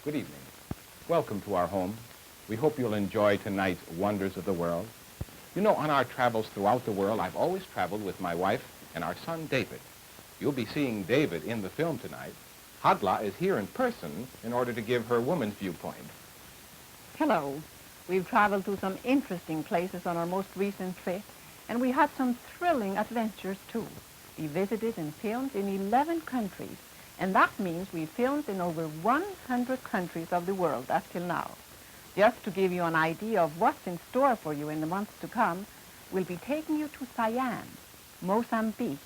Good evening. Welcome to our home. We hope you'll enjoy tonight's Wonders of the World. You know, on our travels throughout the world, I've always traveled with my wife and our son, David. You'll be seeing David in the film tonight. Hadla is here in person in order to give her woman's viewpoint. Hello. We've traveled to some interesting places on our most recent trip, and we had some thrilling adventures, too. We visited and filmed in 11 countries, and that means we filmed in over 100 countries of the world up till now. Just to give you an idea of what's in store for you in the months to come, we'll be taking you to Siam, Mozambique,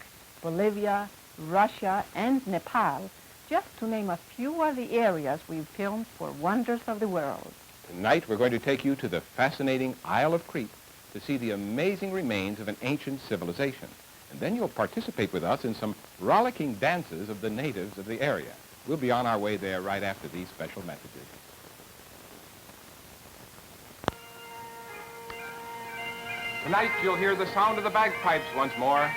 Bolivia, Russia, and Nepal, just to name a few of the areas we've filmed for Wonders of the World. Tonight, we're going to take you to the fascinating Isle of Crete to see the amazing remains of an ancient civilization. And then you'll participate with us in some rollicking dances of the natives of the area. We'll be on our way there right after these special messages. Tonight, you'll hear the sound of the bagpipes once more.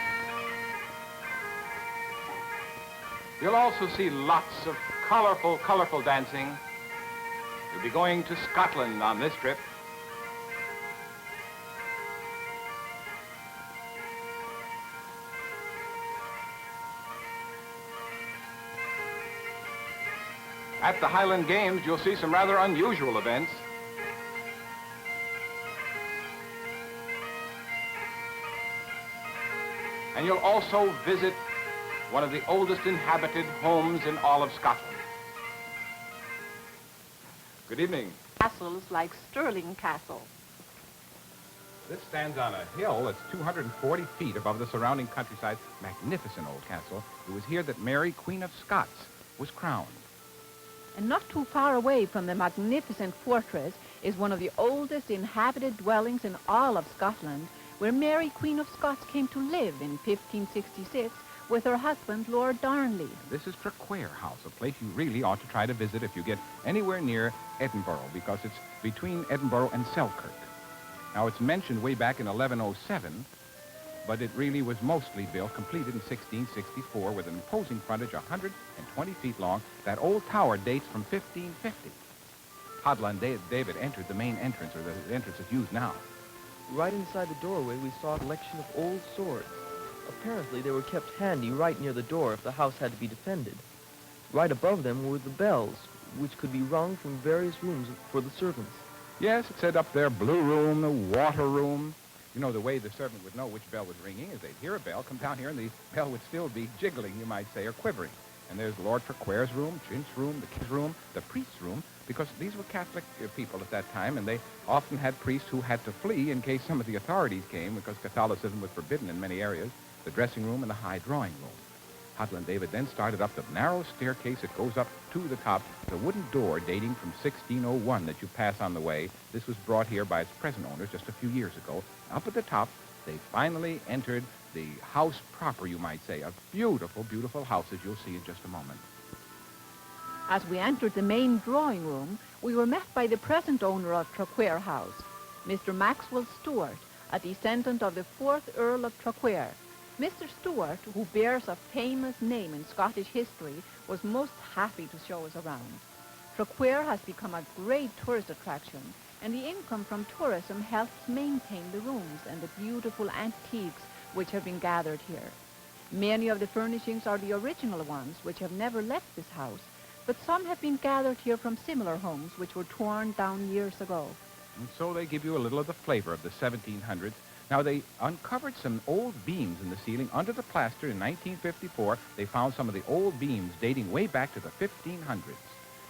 You'll also see lots of colorful dancing. We'll be going to Scotland on this trip. At the Highland Games, you'll see some rather unusual events. And you'll also visit one of the oldest inhabited homes in all of Scotland. Good evening. Castles like Stirling Castle. This stands on a hill that's 240 feet above the surrounding countryside. Magnificent old castle. It was here that Mary, Queen of Scots, was crowned. And not too far away from the magnificent fortress is one of the oldest inhabited dwellings in all of Scotland, where Mary, Queen of Scots, came to live in 1566 with her husband, Lord Darnley. This is Traquair House, a place you really ought to try to visit if you get anywhere near Edinburgh, because it's between Edinburgh and Selkirk. Now, it's mentioned way back in 1107, but it really was mostly built, completed in 1664, with an imposing frontage 120 feet long. That old tower dates from 1550. Hadla and David entered the main entrance, or the entrance that's used now. Right inside the doorway, we saw a collection of old swords. Apparently, they were kept handy right near the door if the house had to be defended. Right above them were the bells, which could be rung from various rooms for the servants. Yes, it said up there, blue room, the water room. You know, the way the servant would know which bell was ringing is they'd hear a bell, come down here, and the bell would still be jiggling, you might say, or quivering. And there's Lord Traquair's room, Chinch's room, the king's room, the priest's room, because these were Catholic people at that time, and they often had priests who had to flee in case some of the authorities came, because Catholicism was forbidden in many areas, the dressing room and the high drawing room. Hadla and David then started up the narrow staircase that goes up to the top, the wooden door dating from 1601 that you pass on the way. This was brought here by its present owners just a few years ago. Up at the top, they finally entered the house proper, you might say, a beautiful, beautiful house, as you'll see in just a moment. As we entered the main drawing room, we were met by the present owner of Traquair House, Mr. Maxwell Stewart, a descendant of the 4th Earl of Traquair. Mr. Stewart, who bears a famous name in Scottish history, was most happy to show us around. Traquair has become a great tourist attraction, and the income from tourism helps maintain the rooms and the beautiful antiques which have been gathered here. Many of the furnishings are the original ones which have never left this house, but some have been gathered here from similar homes which were torn down years ago. And so they give you a little of the flavor of the 1700s. Now, they uncovered some old beams in the ceiling under the plaster in 1954. They found some of the old beams dating way back to the 1500s.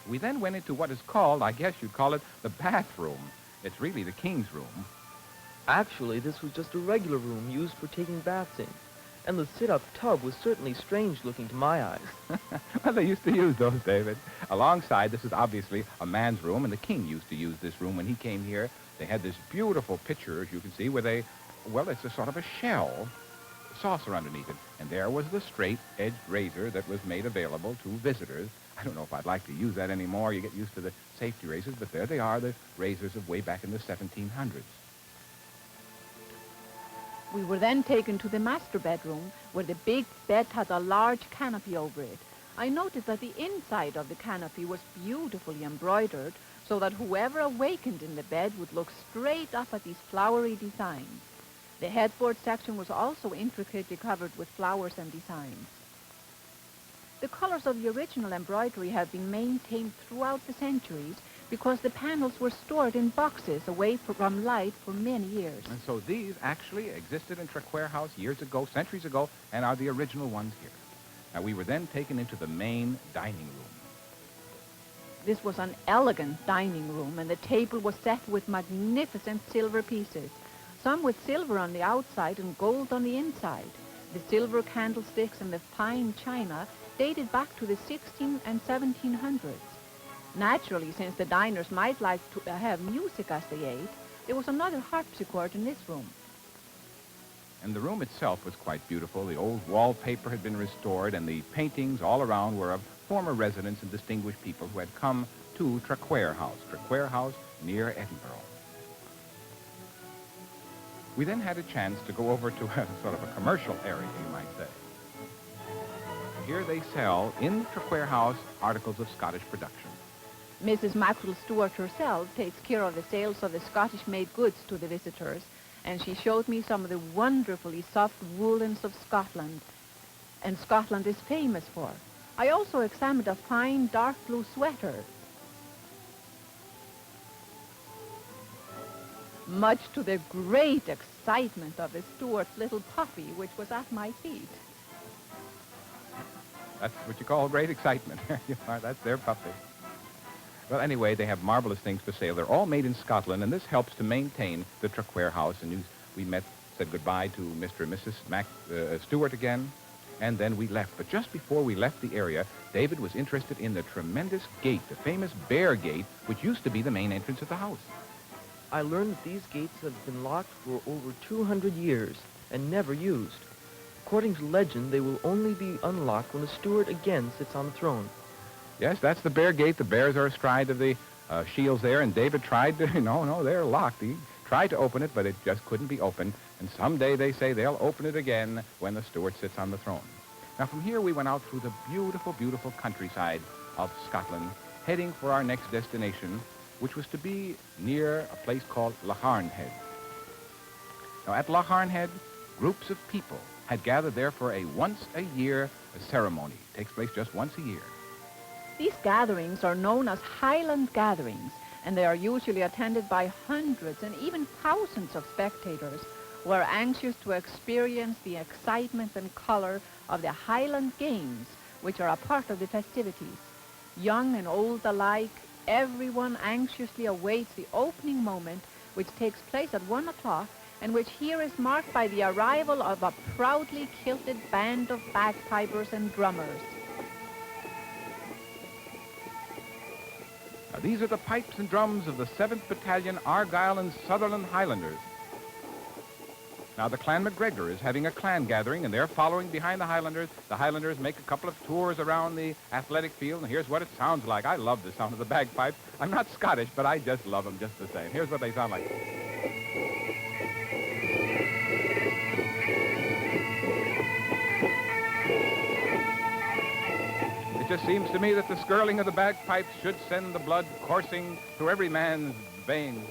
We then went into what is called, I guess you'd call it, the bathroom. It's really the king's room. Actually, this was just a regular room used for taking baths in, and the sit-up tub was certainly strange-looking to my eyes. Well, they used to use those, David. Alongside, this is obviously a man's room, and the king used to use this room when he came here. They had this beautiful picture, as you can see, where they, well, it's a sort of a shell, saucer underneath it. And there was the straight-edged razor that was made available to visitors. I don't know if I'd like to use that anymore. You get used to the safety razors, but there they are, the razors of way back in the 1700s. We were then taken to the master bedroom, where the big bed had a large canopy over it. I noticed that the inside of the canopy was beautifully embroidered so that whoever awakened in the bed would look straight up at these flowery designs. The headboard section was also intricately covered with flowers and designs. The colors of the original embroidery have been maintained throughout the centuries because the panels were stored in boxes away from light for many years. And so these actually existed in Traquair House years ago, centuries ago, and are the original ones here. Now, we were then taken into the main dining room. This was an elegant dining room, and the table was set with magnificent silver pieces, some with silver on the outside and gold on the inside. The silver candlesticks and the fine china dated back to the 16 and 1700s. Naturally, since the diners might like to have music as they ate, there was another harpsichord in this room. And the room itself was quite beautiful. The old wallpaper had been restored, and the paintings all around were of former residents and distinguished people who had come to Traquair House near Edinburgh. We then had a chance to go over to a sort of a commercial area, you might say. Here they sell, in Traquair House, articles of Scottish production. Mrs. Maxwell Stewart herself takes care of the sales of the Scottish-made goods to the visitors, and she showed me some of the wonderfully soft woolens of Scotland, and Scotland is famous for. I also examined a fine dark blue sweater, much to the great excitement of the Stewart's little puppy, which was at my feet. That's what you call great excitement. That's their puppy. Well, anyway, they have marvelous things for sale. They're all made in Scotland, and this helps to maintain the Traquair House. And we said goodbye to Mr. and Mrs. Stewart again, and then we left. But just before we left the area, David was interested in the tremendous gate, the famous Bear Gate, which used to be the main entrance of the house. I learned that these gates have been locked for over 200 years and never used. According to legend, they will only be unlocked when a steward again sits on the throne. Yes, that's the Bear Gate. The bears are astride of the shields there, and David tried to, no, they're locked. He tried to open it, but it just couldn't be opened. And someday, they say, they'll open it again when the steward sits on the throne. Now, from here, we went out through the beautiful, beautiful countryside of Scotland, heading for our next destination, which was to be near a place called Lochearnhead. Now, at Lochearnhead, groups of people had gathered there for a once-a-year ceremony. It takes place just once a year. These gatherings are known as Highland gatherings, and they are usually attended by hundreds and even thousands of spectators who are anxious to experience the excitement and color of the Highland Games, which are a part of the festivities. Young and old alike, everyone anxiously awaits the opening moment, which takes place at 1 o'clock, and which here is marked by the arrival of a proudly kilted band of bagpipers and drummers. Now, these are the pipes and drums of the 7th Battalion Argyll and Sutherland Highlanders. Now, the Clan MacGregor is having a clan gathering, and they're following behind the Highlanders. The Highlanders make a couple of tours around the athletic field, and here's what it sounds like. I love the sound of the bagpipes. I'm not Scottish, but I just love them just the same. Here's what they sound like. It just seems to me that the skirling of the bagpipes should send the blood coursing through every man's veins.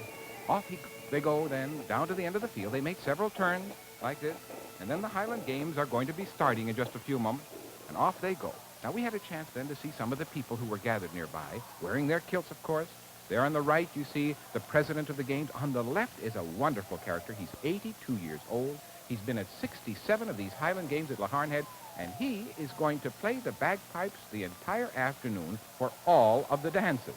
They go then down to the end of the field. They make several turns like this, and then the Highland Games are going to be starting in just a few moments, and off they go. Now, we had a chance then to see some of the people who were gathered nearby, wearing their kilts, of course. There on the right, you see the president of the games. On the left is a wonderful character. He's 82 years old. He's been at 67 of these Highland Games at Lochearnhead, and he is going to play the bagpipes the entire afternoon for all of the dances.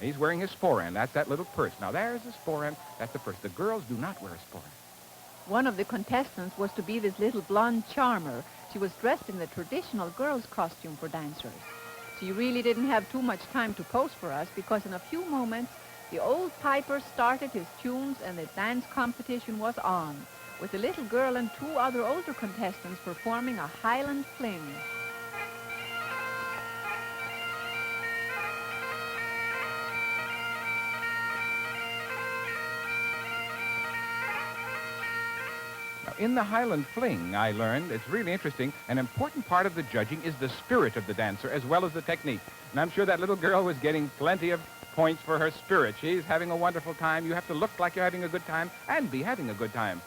He's wearing his sporran. That's that little purse. Now, there's the sporran. That's the purse. The girls do not wear a sporran. One of the contestants was to be this little blonde charmer. She was dressed in the traditional girls' costume for dancers. She really didn't have too much time to pose for us because in a few moments, the old piper started his tunes and the dance competition was on, with the little girl and 2 other older contestants performing a Highland fling. In the Highland Fling, I learned, it's really interesting, an important part of the judging is the spirit of the dancer as well as the technique. And I'm sure that little girl was getting plenty of points for her spirit. She's having a wonderful time. You have to look like you're having a good time and be having a good time.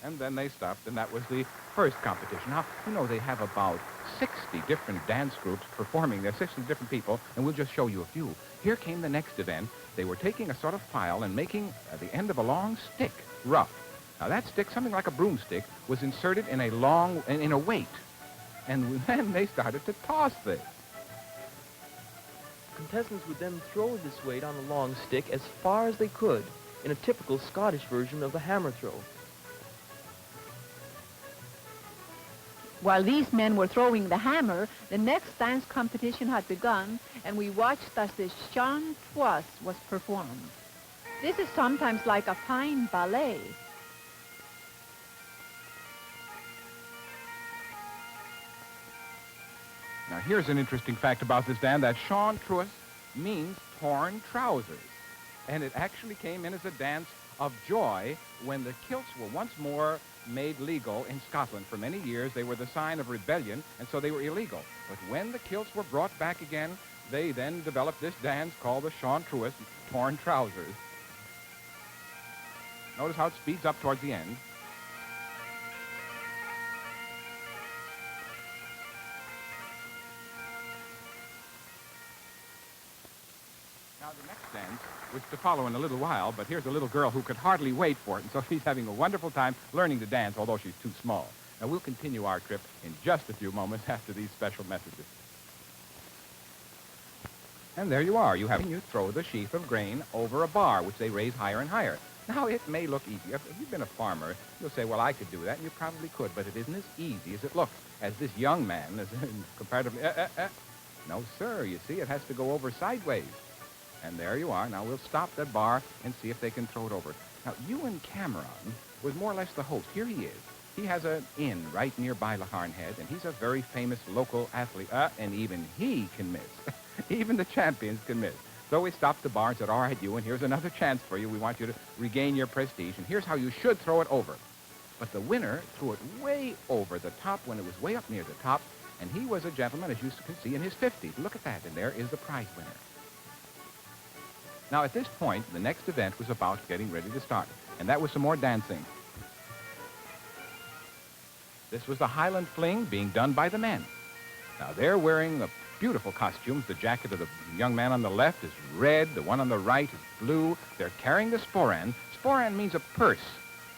And then they stopped, and that was the first competition. Now, you know, they have about 60 different dance groups performing there, 60 different people, and we'll just show you a few. Here came the next event. They were taking a sort of file and making the end of a long stick rough. Now, that stick, something like a broomstick, was inserted in a weight. And then they started to toss this. Contestants would then throw this weight on a long stick as far as they could, in a typical Scottish version of the hammer throw. While these men were throwing the hammer, the next dance competition had begun, and we watched as the chantoise was performed. This is sometimes like a fine ballet. Now, here's an interesting fact about this dance, that chantoise means torn trousers. And it actually came in as a dance of joy when the kilts were once more made legal in Scotland. For many years, they were the sign of rebellion, and so they were illegal. But when the kilts were brought back again, they then developed this dance called the chantoise, torn trousers. Notice how it speeds up towards the end. Now, the next dance was to follow in a little while, but here's a little girl who could hardly wait for it, and so she's having a wonderful time learning to dance, although she's too small. Now, we'll continue our trip in just a few moments after these special messages. And there you are. You throw the sheaf of grain over a bar, which they raise higher and higher. Now, it may look easy. If you've been a farmer, you'll say, well, I could do that, and you probably could, but it isn't as easy as it looks, as this young man is comparatively... No, sir, you see, it has to go over sideways. And there you are. Now, we'll stop that bar and see if they can throw it over. Now, Ewan Cameron was more or less the host. Here he is. He has an inn right nearby Lochearnhead, and he's a very famous local athlete. And even he can miss. Even the champions can miss. So we stopped the bar and said, all right, Ewan, here's another chance for you. We want you to regain your prestige, and here's how you should throw it over. But the winner threw it way over the top when it was way up near the top, and he was a gentleman, as you can see, in his 50s. Look at that, and there is the prize winner. Now, at this point, the next event was about getting ready to start, and that was some more dancing. This was the Highland Fling being done by the men. Now, they're wearing the beautiful costumes. The jacket of the young man on the left is red. The one on the right is blue. They're carrying the sporan. Sporan means a purse,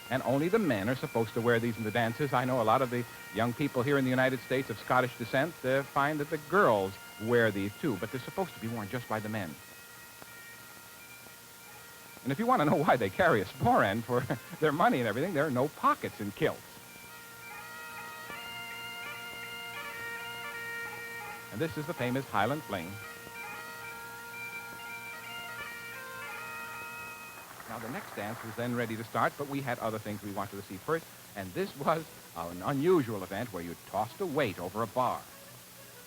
and only the men are supposed to wear these in the dances. I know a lot of the young people here in the United States of Scottish descent find that the girls wear these, too, but they're supposed to be worn just by the men. And if you want to know why they carry a sporan for their money and everything, there are no pockets in kilts. And this is the famous Highland Fling. Now, the next dance was then ready to start, but we had other things we wanted to see first, and this was an unusual event where you tossed a weight over a bar.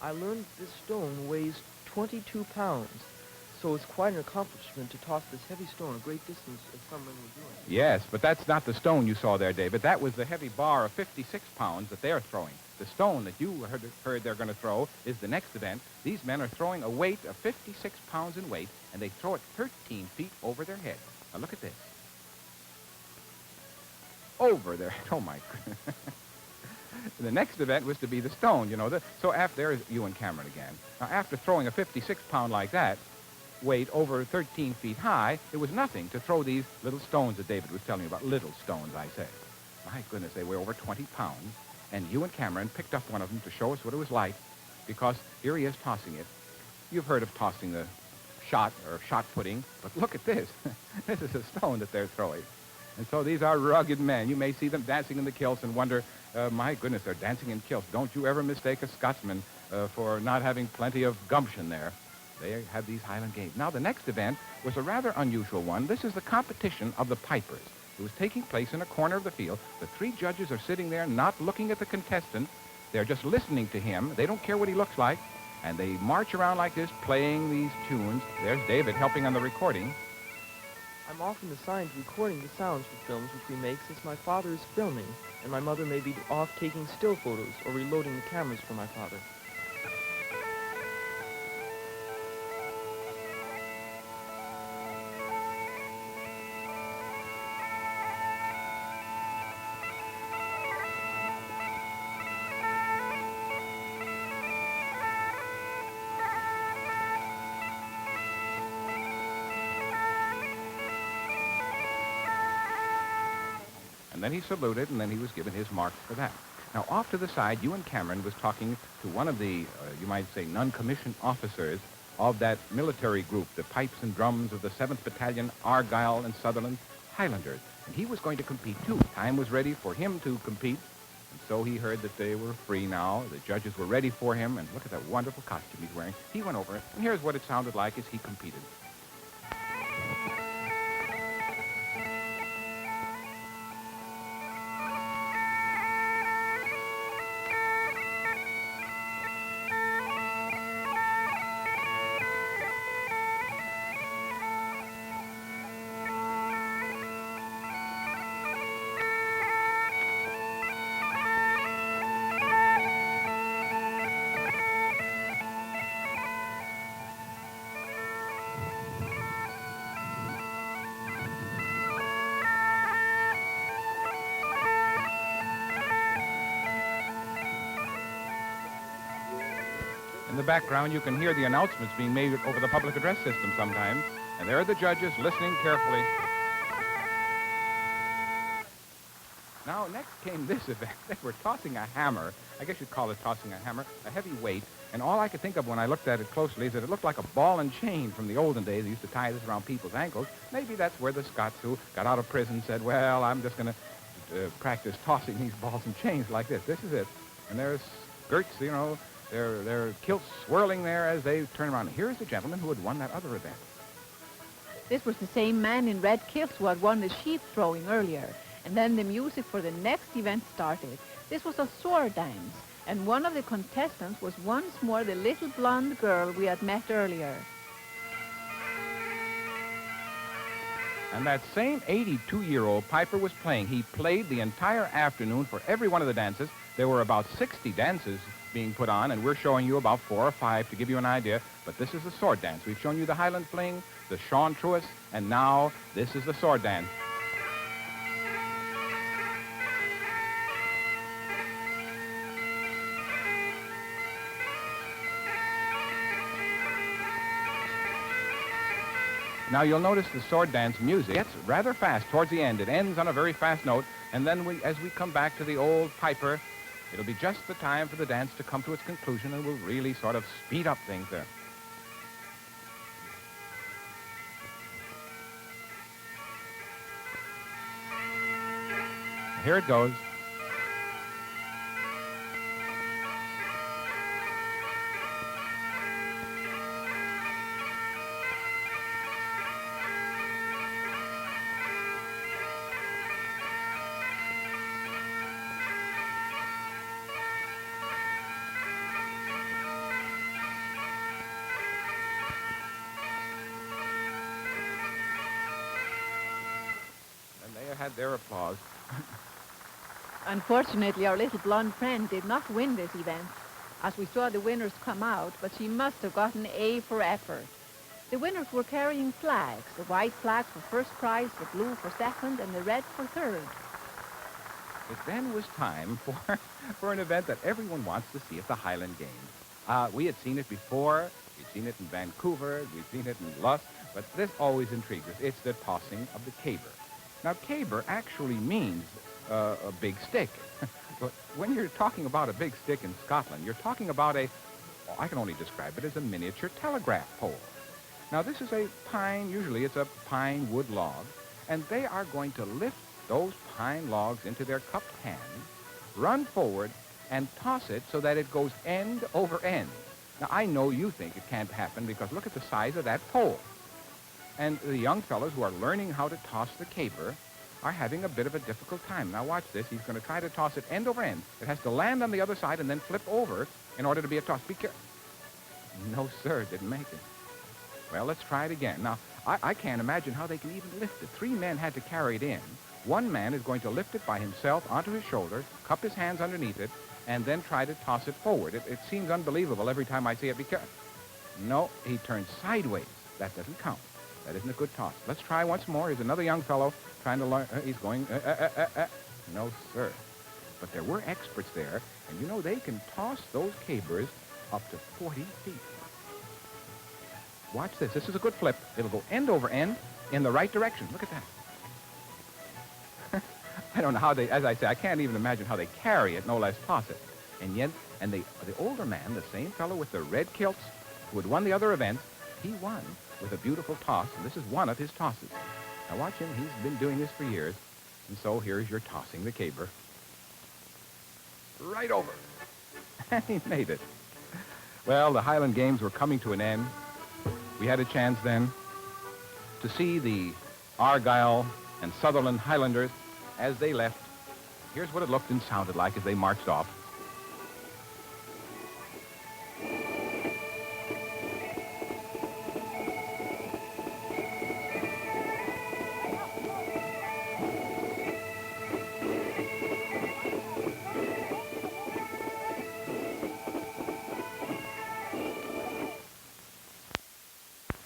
I learned this stone weighs 22 pounds. So it's quite an accomplishment to toss this heavy stone a great distance as some men were doing. Yes, but that's not the stone you saw there, David. That was the heavy bar of 56 pounds that they're throwing. The stone that you heard they're going to throw is the next event. These men are throwing a weight of 56 pounds in weight, and they throw it 13 feet over their head. Now, look at this. Over their... Oh, my goodness. The next event was to be the stone, you know. So after... There's Ewan Cameron again. Now, after throwing a 56-pound like that, weight over 13 feet high, it was nothing to throw these little stones that David was telling you about. Little stones, I say. My goodness, they weigh over 20 pounds. And Ewan Cameron picked up one of them to show us what it was like, because here he is tossing it. You've heard of tossing the shot or shot putting, but look at this. This is a stone that they're throwing. And so these are rugged men. You may see them dancing in the kilts and wonder, my goodness, they're dancing in kilts. Don't you ever mistake a Scotsman for not having plenty of gumption there. They have these Highland Games. Now, the next event was a rather unusual one. This is the competition of the pipers. It was taking place in a corner of the field. The three judges are sitting there not looking at the contestant. They're just listening to him. They don't care what he looks like. And they march around like this, playing these tunes. There's David helping on the recording. I'm often assigned to recording the sounds for films which we make since my father is filming, and my mother may be off taking still photos or reloading the cameras for my father. And then he saluted, and then he was given his marks for that. Now, off to the side, Ewan Cameron was talking to one of the, you might say, non-commissioned officers of that military group, the pipes and drums of the 7th Battalion, Argyll and Sutherland Highlanders. And he was going to compete, too. Time was ready for him to compete. And so he heard that they were free now. The judges were ready for him. And look at that wonderful costume he's wearing. He went over it, and here's what it sounded like as he competed. In the background, you can hear the announcements being made over the public address system sometimes. And there are the judges listening carefully. Now, next came this event. They were tossing a hammer. I guess you'd call it tossing a hammer, a heavy weight. And all I could think of when I looked at it closely is that it looked like a ball and chain from the olden days. They used to tie this around people's ankles. Maybe that's where the Scots who got out of prison said, well, I'm just going to practice tossing these balls and chains like this. This is it. And there's skirts, you know, their kilts swirling there as they turn around. Here's the gentleman who had won that other event. This was the same man in red kilts who had won the sheep throwing earlier. And then the music for the next event started. This was a sword dance, and one of the contestants was once more the little blonde girl we had met earlier. And that same 82-year-old piper was playing. He played the entire afternoon for every one of the dances. There were about 60 dances being put on, and we're showing you about 4 or 5 to give you an idea. But this is the sword dance. We've shown you the Highland fling, the Sean Truist, and now this is the sword dance. Now, you'll notice the sword dance music gets rather fast towards the end. It ends on a very fast note, and then as we come back to the old piper, it'll be just the time for the dance to come to its conclusion, and we'll really sort of speed up things there. Here it goes. Had their applause. Unfortunately, our little blonde friend did not win this event, as we saw the winners come out, but she must have gotten A for effort. The winners were carrying flags, the white flag for first prize, the blue for second, and the red for third. It then was time for an event that everyone wants to see at the Highland Games. We had seen it before. We'd seen it in Vancouver. We'd seen it in Luss, but this always intrigued us. It's the tossing of the caber. Now, caber actually means a big stick. But when you're talking about a big stick in Scotland, you're talking about I can only describe it as a miniature telegraph pole. Now, this is a pine, usually it's a pine wood log, and they are going to lift those pine logs into their cupped hands, run forward, and toss it so that it goes end over end. Now, I know you think it can't happen because look at the size of that pole. And the young fellows who are learning how to toss the caber are having a bit of a difficult time. Now watch this. He's going to try to toss it end over end. It has to land on the other side and then flip over in order to be a toss. Be careful. No, sir, didn't make it. Well, let's try it again. Now, I can't imagine how they can even lift it. 3 men had to carry it in. 1 man is going to lift it by himself onto his shoulder, cup his hands underneath it, and then try to toss it forward. It seems unbelievable every time I see it. Be careful. No, he turns sideways. That doesn't count. That isn't a good toss. Let's try once more. Here's another young fellow trying to learn. He's going, No, sir. But there were experts there, and you know they can toss those cabers up to 40 feet. Watch this. This is a good flip. It'll go end over end in the right direction. Look at that. I don't know how they, as I say, I can't even imagine how they carry it, no less toss it. And yet, the older man, the same fellow with the red kilts who had won the other event, he won with a beautiful toss, and this is one of his tosses. Now watch him. He's been doing this for years. And so here's your tossing the caber. Right over. And he made it. Well, the Highland Games were coming to an end. We had a chance then to see the Argyll and Sutherland Highlanders as they left. Here's what it looked and sounded like as they marched off.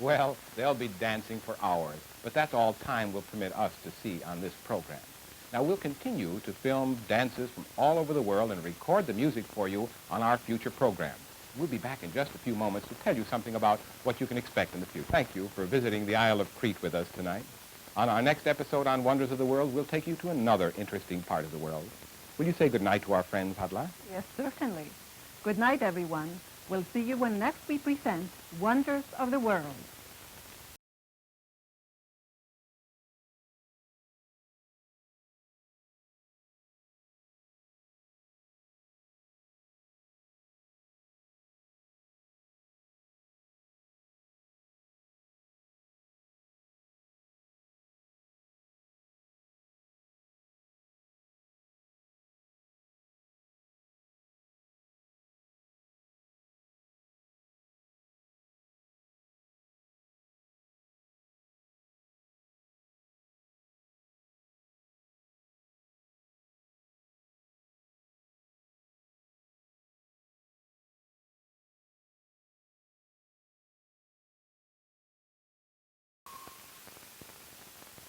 Well, they'll be dancing for hours, but that's all time will permit us to see on this program. Now, we'll continue to film dances from all over the world and record the music for you on our future programs. We'll be back in just a few moments to tell you something about what you can expect in the future. Thank you for visiting the Isle of Crete with us tonight. On our next episode on Wonders of the World, we'll take you to another interesting part of the world. Will you say goodnight to our friends, Hadla? Yes, certainly. Good night, everyone. We'll see you when next we present Wonders of the World.